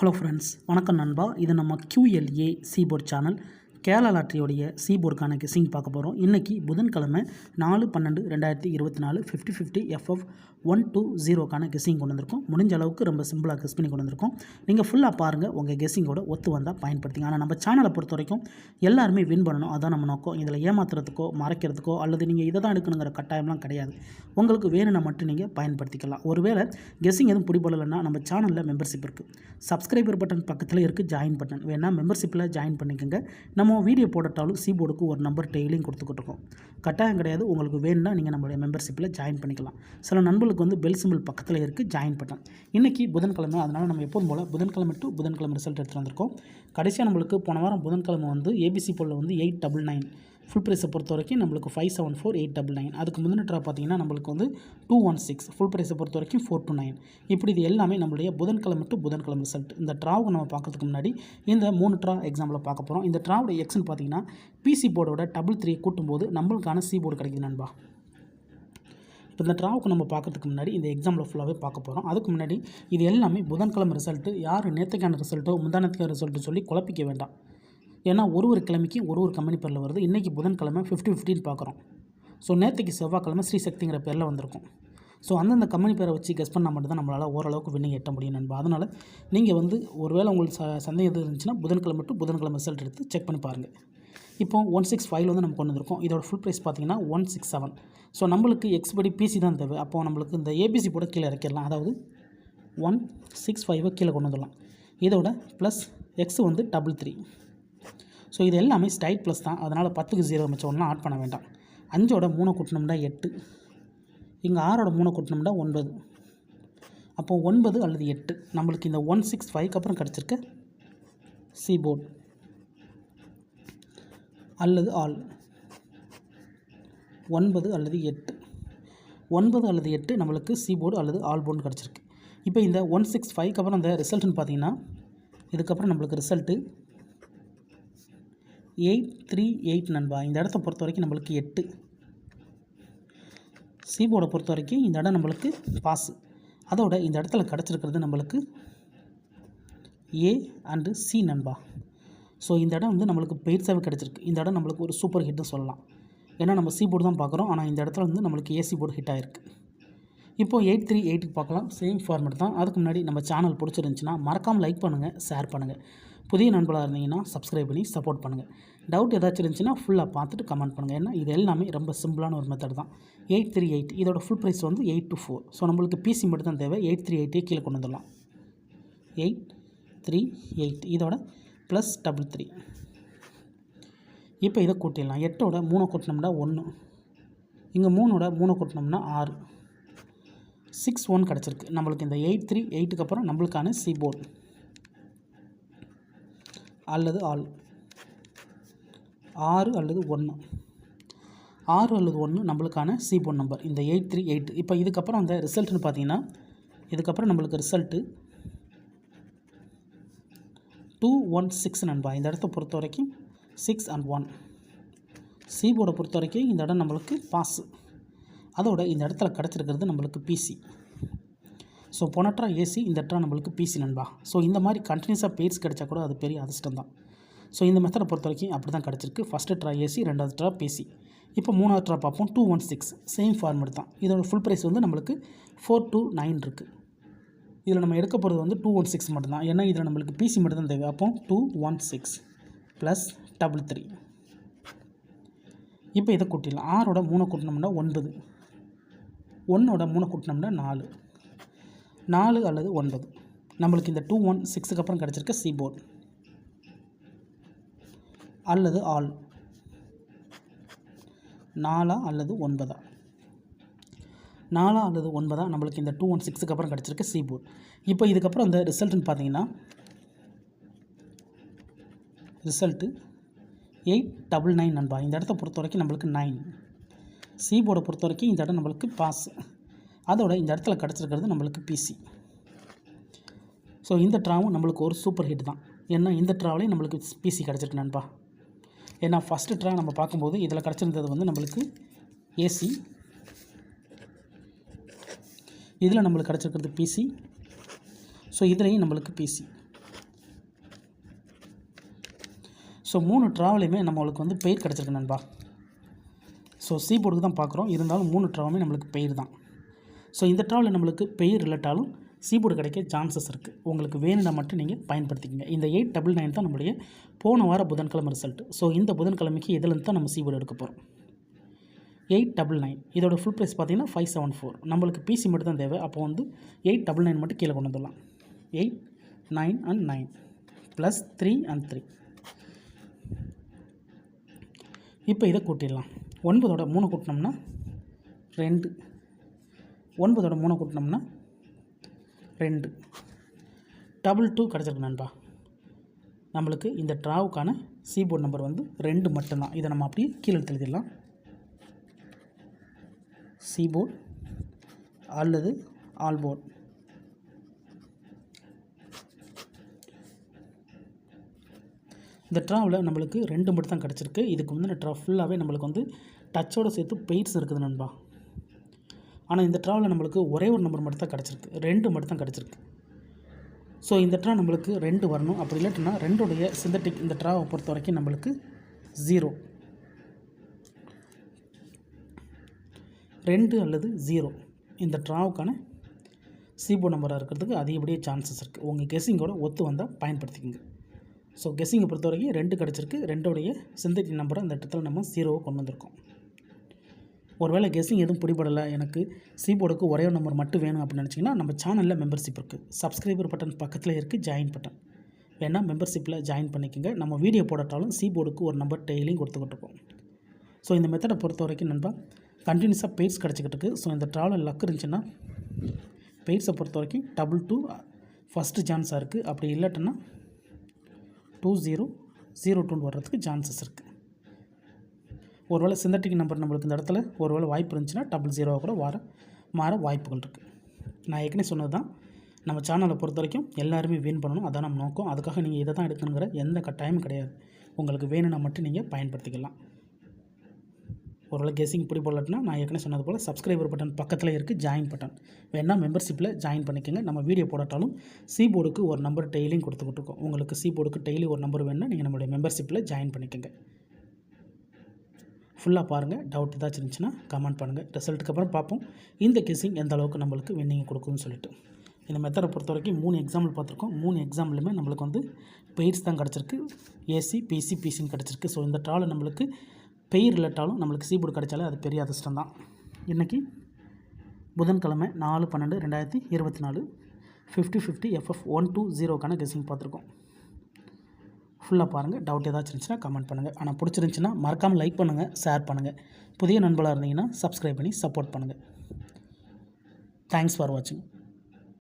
Hello friends, வணக்கம் நண்பா. இது நம்ம QLA சீபோர்ட் சேனல். கேரளா லாட்டரியோடைய சீபோர்டுக்கான கெஸ்ஸிங் பார்க்க போகிறோம். இன்றைக்கி புதன்கிழமை 4/12/2024 50/50 FF 120க்கான கெஸ்ஸிங் கொண்டு வந்திருக்கோம். முடிஞ்ச அளவுக்கு ரொம்ப சிம்பிளாக கெஸ் பண்ணி கொண்டு வந்திருக்கோம். நீங்கள் ஃபுல்லாக பாருங்கள், உங்கள் கெஸ்ஸிங்கோட ஒத்து வந்தால் பயன்படுத்திங்க. ஆனால் நம்ம சேனலை பொறுத்த வரைக்கும் எல்லாருமே வின் பண்ணணும், அதான் நம்ம நோக்கம். இதில் ஏமாத்துறதுக்கோ மறைக்கிறதுக்கோ அல்லது நீங்கள் இதை தான் எடுக்கணுங்கிற கட்டாயம்லாம் கிடையாது. உங்களுக்கு வேணும்னா மட்டும் நீங்கள் பயன்படுத்திக்கலாம். ஒருவேளை கெஸ்ஸிங் எதுவும் பிடிபடலைன்னா நம்ம சேனலில் மெம்பர்ஷிப் இருக்குது. சப்ஸ்கிரைபர் பட்டன் பக்கத்தில் இருக்குது ஜாயின் பட்டன், வேணால் மெம்பர்ஷிப்பில் ஜாயின் பண்ணிக்கோங்க. நம்ம வீடியோ போடட்டாலும் சீபோர்டுக்கு ஒரு நம்பர் டெய்லியும் கொடுத்துக்கிட்டு இருக்கோம். கட்டாயம் கிடையாது. உங்களுக்கு வேணும்னா நீங்கள் நம்மளுடைய மெம்பர்ஷிப்பில் ஜாயின் பண்ணிக்கலாம். சில நண்பர்களுக்கு வந்து பெல் சிம்பிள் பக்கத்தில் இருக்குது ஜாயின் பட்டன். இன்றைக்கி புதன்கிழமை, அதனால் நம்ம எப்போதும் போல் புதன்கிழமை டு புதன்கிழமை ரிசல்ட் எடுத்துகிட்டு வந்திருக்கோம். கடைசியாக நம்மளுக்கு போன வாரம் புதன்கிழமை வந்து ஏபிசி போலில் வந்து 899 ஃபுல் ப்ரைஸை பொறுத்த வரைக்கும் நம்மளுக்கு 574,899. அதுக்கு முந்தின ட்ரா பார்த்தீங்கன்னா நம்மளுக்கு வந்து 216 ஃபுல் ப்ரைஸை பொறுத்த வரைக்கும் 429. இப்படி இது எல்லாமே நம்மளுடைய புதன்கிழமை டு புதன்கிழமை ரிசல்ட். இந்த ட்ராவுக்கு நம்ம பார்க்கறதுக்கு முன்னாடி இந்த 3 ட்ரா எக்ஸாம்பிள் பார்க்க போகிறோம். இந்த ட்ராவோட எக்ஸ்ன்னு பார்த்தீங்கன்னா பிசி போர்டோட 3 கூட்டும்போது நம்மளுக்கான சி போர்டு கிடைக்குது நண்பா. இப்போ இந்த ட்ராவுக்கு நம்ம பார்க்கறதுக்கு முன்னாடி இந்த எக்ஸாம்பிள் ஃபுல்லாகவே பார்க்க போகிறோம். அதுக்கு முன்னாடி இது எல்லாமே புதன்கிழமை ரிசல்ட்டு. யார் நேற்றுக்கான ரிசல்ட்டோ முந்தானத்துக்கான ரிசல்ட்டோ சொல்லி குழப்பிக்க வேண்டாம். ஏன்னா ஒரு கிழமைக்கு ஒரு கம்பெனி பேரில் வருது. இன்றைக்கி புதன்கிழமை 50/50 பார்க்குறோம். ஸோ நேற்றுக்கு செவ்வாய்க்கிழமை ஸ்ரீ சக்திங்கிற பேரில் வந்திருக்கும். ஸோ அந்தந்த கம்பெனி பேரை வச்சு கெஸ் பண்ணால் மட்டும்தான் நம்மளால் ஓரளவுக்கு வின்னிங் எட்ட முடியும் நண்பா. அதனால் நீங்கள் வந்து ஒருவேளை உங்களுக்கு சந்தேகம் எது இருந்துச்சுன்னா புதன்கிழமை டு புதன்கிழமை ரிசல்ட் எடுத்து செக் பண்ணி பாருங்கள். இப்போ 165 வந்து நம்ம கொண்டு வந்திருக்கோம். இதோட ஃபுல் ப்ரைஸ் பார்த்தீங்கன்னா 167. ஸோ நம்மளுக்கு எக்ஸ்படி பிசி தான் தேவை. அப்போ நம்மளுக்கு இந்த ஏபிசி போட கீழே இறக்கிடலாம். அதாவது 165 கீழே கொண்டு வந்துடலாம். இதோட ப்ளஸ் எக்ஸ் வந்து 33. ஸோ இது எல்லாமே ஸ்டைட் ப்ளஸ் தான். அதனால் 10க்கு 0 மிச்சம் ஒன்றும் ஆட் பண்ண வேண்டாம். 5ஓட 3 கூட்டினோம்னா 8, இங்கே 6ஓட 3 கூட்டினோம்னா 9. அப்போது 9 அல்லது 8 நம்மளுக்கு இந்த 165க்கு அப்புறம் கிடச்சிருக்க சி போர்டு அல்லது ஆல் 9 அல்லது 8 நம்மளுக்கு சி போர்டு அல்லது ஆல் போர்டு கிடச்சிருக்கு. இப்போ இந்த 165க்கு அப்புறம் இந்த ரிசல்ட்டுன்னு பார்த்தீங்கன்னா இதுக்கப்புறம் நம்மளுக்கு ரிசல்ட்டு 838 நண்பா. இந்த இடத்த பொறுத்த வரைக்கும் நம்மளுக்கு 8. சி போர்டை பொறுத்த வரைக்கும் இந்த இடம் நம்மளுக்கு பாஸு. அதோட இந்த இடத்துல கிடச்சிருக்கிறது நம்மளுக்கு ஏ அண்டு சி நண்பா. ஸோ இந்த இடம் வந்து நம்மளுக்கு பெயிட்ஸாகவே கிடச்சிருக்கு. இந்த இடம் நம்மளுக்கு ஒரு சூப்பர் ஹிட்னு சொல்லலாம். ஏன்னா நம்ம சி போர்டு தான் பார்க்குறோம். ஆனால் இந்த இடத்துல வந்து நம்மளுக்கு ஏசி போர்டு ஹிட் ஆகிருக்கு. இப்போது 838க்கு பார்க்கலாம். சேம் ஃபார்மேட் தான். அதுக்கு முன்னாடி நம்ம சேனல் பிடிச்சிருந்துச்சின்னா மறக்காமல் லைக் பண்ணுங்கள், ஷேர் பண்ணுங்கள். புதிய நண்பர்களாக இருந்தீங்கன்னா சப்ஸ்கிரைப் பண்ணி சப்போர்ட் பண்ணுங்கள். டவுட் ஏதாச்சும் இருந்துச்சுன்னா ஃபுல்லாக பார்த்துட்டு கமெண்ட் பண்ணுங்கள். ஏன்னா இது எல்லாமே ரொம்ப சிம்பிளான ஒரு மெத்தட் தான். 838 இதோட ஃபுல் ப்ரைஸ் வந்து 824. ஸோ நம்மளுக்கு பிசி மட்டும் தான் தேவை. 838 கீழே கொண்டு வந்துடலாம். 838 இதோட ப்ளஸ் 33. இப்போ இதை கூட்டிடலாம். 8ஓட 3 கூட்டினோம்னா 1, இங்கே 3ஓட 3 கூட்டினோம்னா 6, 61 கிடச்சிருக்கு. நம்மளுக்கு இந்த 838க்கு அப்புறம் நம்மளுக்கான சி போர்டு அல்லது ஆல் 6 அல்லது 1 நம்மளுக்கான சி போர்டு நம்பர் இந்த 838. இப்போ இதுக்கப்புறம் அந்த ரிசல்ட்டுன்னு பார்த்தீங்கன்னா இதுக்கப்புறம் நம்மளுக்கு ரிசல்ட்டு 216 நண்பா. இந்த இடத்த பொறுத்த வரைக்கும் 6 and 1. சி போர்டை பொறுத்த வரைக்கும் இந்த இடம் நம்மளுக்கு பாஸு. அதோட இந்த இடத்துல கிடச்சிருக்கிறது நம்மளுக்கு பிசி. ஸோ போன ட்ரா ஏசி, இந்த ட்ரா நம்மளுக்கு பிசி நண்பா. ஸோ இந்த மாதிரி கண்டினியூஸாக பேர்ஸ் கிடைச்சா கூட அது பெரிய அதிர்ஷ்டம் தான். ஸோ இந்த மெத்தடை பொறுத்த வரைக்கும் அப்படி தான் கிடச்சிருக்கு. ஃபஸ்ட்டு ட்ரா ஏசி, 2வது ட்ரா பிசி. இப்போ 3வது ட்ரா பார்ப்போம். 216 சேம் ஃபார்மேட் தான். இதோட ஃபுல் ப்ரைஸ் வந்து நம்மளுக்கு 429 இருக்குது. இதில் நம்ம எடுக்க போகிறது வந்து 216 மட்டும்தான். ஏன்னா இதில் நம்மளுக்கு பிசி மட்டும் தான் தேவை. அப்போ 216 ப்ளஸ் 33. இப்போ இதை கூட்டிடலாம். 6ஓட 3 கூட்டினோம்னா 9, 1ஓட 3 கூட்டினோம்னா 4 அல்லது 9 நம்மளுக்கு இந்த 216க்கு அப்புறம் கிடச்சிருக்க சி போர்டு அல்லது ஆல் 4 அல்லது 9 நம்மளுக்கு இந்த 216க்கு அப்புறம் கிடச்சிருக்க சி போர்டு. இப்போ இதுக்கப்புறம் இந்த ரிசல்ட்டுன்னு பார்த்தீங்கன்னா ரிசல்ட்டு 899 நண்பா. இந்த இடத்த பொறுத்த வரைக்கும் நம்மளுக்கு 9. சி போர்டை பொறுத்த வரைக்கும் இந்த இடம் நம்மளுக்கு பாஸ். அதோட இந்த இடத்துல கிடச்சிருக்கிறது நம்மளுக்கு பிசி. ஸோ இந்த ட்ராவும் நம்மளுக்கு ஒரு சூப்பர் ஹிட் தான். ஏன்னா இந்த ட்ராவிலையும் நம்மளுக்கு பிசி கிடச்சிருக்கு நண்பா. ஏன்னா ஃபஸ்ட்டு ட்ரா நம்ம பார்க்கும்போது இதில் கிடச்சிருந்தது வந்து நம்மளுக்கு ஏசி, இதில் நம்மளுக்கு கிடச்சிருக்கிறது பிசி. ஸோ இதுலேயும் நம்மளுக்கு பிசி. ஸோ 3 ட்ராவிலையுமே நம்மளுக்கு வந்து பெயர் கிடச்சிருக்கு நண்பா. ஸோ சீபோர்டுக்கு தான் பார்க்குறோம், இருந்தாலும் 3 ட்ராவுமே நம்மளுக்கு பெயர் தான். ஸோ இந்த ட்ராவில் நம்மளுக்கு பெயர் இல்லாட்டாலும் சீபோர்டு கிடைக்க சான்சஸ் இருக்குது. உங்களுக்கு வேணும்னா மட்டும் நீங்கள் பயன்படுத்திக்கங்க. இந்த 899 தான் நம்மளுடைய போன வார புதன்கிழமை ரிசல்ட். ஸோ இந்த புதன்கிழமைக்கு இதிலேருந்து தான் நம்ம சீபோர்டு எடுக்க போகிறோம். 899 இதோட ஃபுல் ப்ரைஸ் பார்த்தீங்கன்னா 574. நம்மளுக்கு பிசி மட்டும் தான் தேவை. அப்போ வந்து 899 மட்டும் கீழே கொண்டு வந்துடலாம். 8, 9 and 9 ப்ளஸ் 3 and 3. இப்போ இதை கூட்டிடலாம். 9ஓட 3 கூட்டினோம்னா 2, 9ஓட 3 கூட்டினோம்னா 2, 22 கிடச்சிருக்கு நண்பா. நம்மளுக்கு இந்த ட்ராவுக்கான சீபோர்டு நம்பர் வந்து 2 மட்டும்தான். இதை நம்ம அப்படியே கீழே எழுதிடலாம். சீபோர்டு அல்லது ஆல்போர்டு. இந்த ட்ராவில் நம்மளுக்கு 2 மட்டும் தான் கிடச்சிருக்கு. இதுக்கு வந்து இந்த ட்ரா ஃபுல்லாகவே நம்மளுக்கு வந்து டச்சோடு சேர்த்து பெயிட்ஸ் இருக்குது நண்பா. ஆனால் இந்த ட்ராவில் நம்மளுக்கு ஒரே ஒரு நம்பர் மட்டும் தான் கிடச்சிருக்கு, 2 மட்டும் தான் கிடச்சிருக்கு. ஸோ இந்த ட்ரா நம்மளுக்கு 2 வரணும். அப்படி இல்லாட்டினா 2உடைய சிந்தட்டிக் இந்த ட்ராவை பொறுத்த வரைக்கும் நம்மளுக்கு 0, 2 அல்லது 0 இந்த ட்ராவுக்கான சீபோர்டு நம்பராக இருக்கிறதுக்கு அதிகப்படியே சான்சஸ் இருக்குது. உங்கள் கெஸ்ஸிங்கோட ஒத்து வந்தால் பயன்படுத்திக்கோங்க. ஸோ கெஸ்ஸிங்கை பொறுத்த வரைக்கும் 2 கிடச்சிருக்கு. 2உடைய சிந்தட்டிக் நம்பரை அந்த இடத்துல நம்ம 0 கொண்டு வந்திருக்கோம். ஒருவேளை கெஸ்ஸிங் எதுவும் பிடிபடலை, எனக்கு சீபோர்டுக்கு ஒரே ஒரு நம்பர் மட்டும் வேணும் அப்படின்னு நினச்சிங்கன்னா நம்ம சேனலில் மெம்பர்ஷிப் இருக்குது. சப்ஸ்கிரைபர் பட்டன் பக்கத்தில் இருக்குது, ஜாயின் பட்டன் வேணால் மெம்பர்ஷிப்பில் ஜாயின் பண்ணிக்கோங்க. நம்ம வீடியோ போடட்டாலும் சீபோர்டுக்கு ஒரு நம்பர் டெய்லியும் கொடுத்துக்கிட்டு இருக்கோம். ஸோ இந்த மெத்தடை பொறுத்த வரைக்கும் நண்பா கண்டினியூஸாக பெயிட்ஸ் கிடச்சிக்கிட்டு இருக்குது. ஸோ இந்த ட்ராவில் லக் இருந்துச்சுன்னா பெயிட்ஸை பொறுத்த வரைக்கும் 22 ஃபஸ்ட்டு சான்ஸாக இருக்குது. அப்படி இல்லாட்டின்னா 2002 வர்றதுக்கு சான்சஸ் இருக்குது. ஒருவேளை சிந்தட்டிக் நம்பர் நம்மளுக்கு இந்த இடத்துல ஒருவேளை வாய்ப்பு இருந்துச்சுன்னா 00 கூட மாற வாய்ப்புகள் இருக்குது. நான் ஏற்கனவே சொன்னது தான், நம்ம சேனலை பொறுத்த வரைக்கும் எல்லாருமே வின் பண்ணணும், அதான் நம்ம நோக்கம். அதுக்காக நீங்கள் இதை தான் எடுக்கணுங்கிற எந்த கட்டாயமும் கிடையாது. உங்களுக்கு வேணும்னா மட்டும் நீங்கள் பயன்படுத்திக்கலாம். ஒருவேளை கெஸ்ஸிங் பிடிபடலட்டினா நான் ஏற்கனவே சொன்னது போல் சப்ஸ்கிரைபர் பட்டன் பக்கத்தில் இருக்குது, ஜாயின் பட்டன் வேணால் மெம்பர்ஷிப்பில் ஜாயின் பண்ணிக்கோங்க. நம்ம வீடியோ போடட்டாலும் சீபோர்டுக்கு ஒரு நம்பர் டெய்லியும் கொடுத்துக்கிட்டு இருக்கோம். உங்களுக்கு சீபோர்டுக்கு டெய்லி ஒரு நம்பர் வேணுன்னா நீங்கள் நம்மளுடைய மெம்பர்ஷிப்பில் ஜாயின் பண்ணிக்கோங்க. ஃபுல்லாக பாருங்கள். டவுட் ஏதாச்சும் இருந்துச்சுன்னா கமெண்ட் பண்ணுங்கள். ரிசல்ட்டுக்கு அப்புறம் பார்ப்போம் இந்த கெஸ்ஸிங் எந்த அளவுக்கு நம்மளுக்கு வின்னிங் கொடுக்குதுன்னு சொல்லிட்டு. இந்த மெத்தடை பொறுத்த வரைக்கும் 3 எக்ஸாம்பிள் பார்த்துருக்கோம். 3 எக்ஸாம்பிளுமே நம்மளுக்கு வந்து பெயிட்ஸ் தான் கிடச்சிருக்கு. ஏசி, பிசி, பிசின்னு கிடச்சிருக்கு. ஸோ இந்த ட்ராவில் நம்மளுக்கு பெயர் இல்லாட்டாலும் நம்மளுக்கு சீபோர்டு கிடைச்சாலே அது பெரிய அதிர்ஷ்டம் தான். இன்றைக்கி புதன்கிழமை 4/12/2024 50/50 FF120க்கான கெஸ்ஸிங் பார்த்துருக்கோம். ஃபுல்லாக பாருங்கள். டவுட் ஏதாச்சும் இருந்துச்சுன்னா கமெண்ட் பண்ணுங்கள். ஆனால் பிடிச்சிருந்துச்சின்னா மறக்காமல் லைக் பண்ணுங்கள், ஷேர் பண்ணுங்கள். புதிய நண்பர்களாக இருந்தீங்கன்னா சப்ஸ்கிரைப் பண்ணி சப்போர்ட் பண்ணுங்கள். தேங்க்ஸ் ஃபார் வாட்சிங்.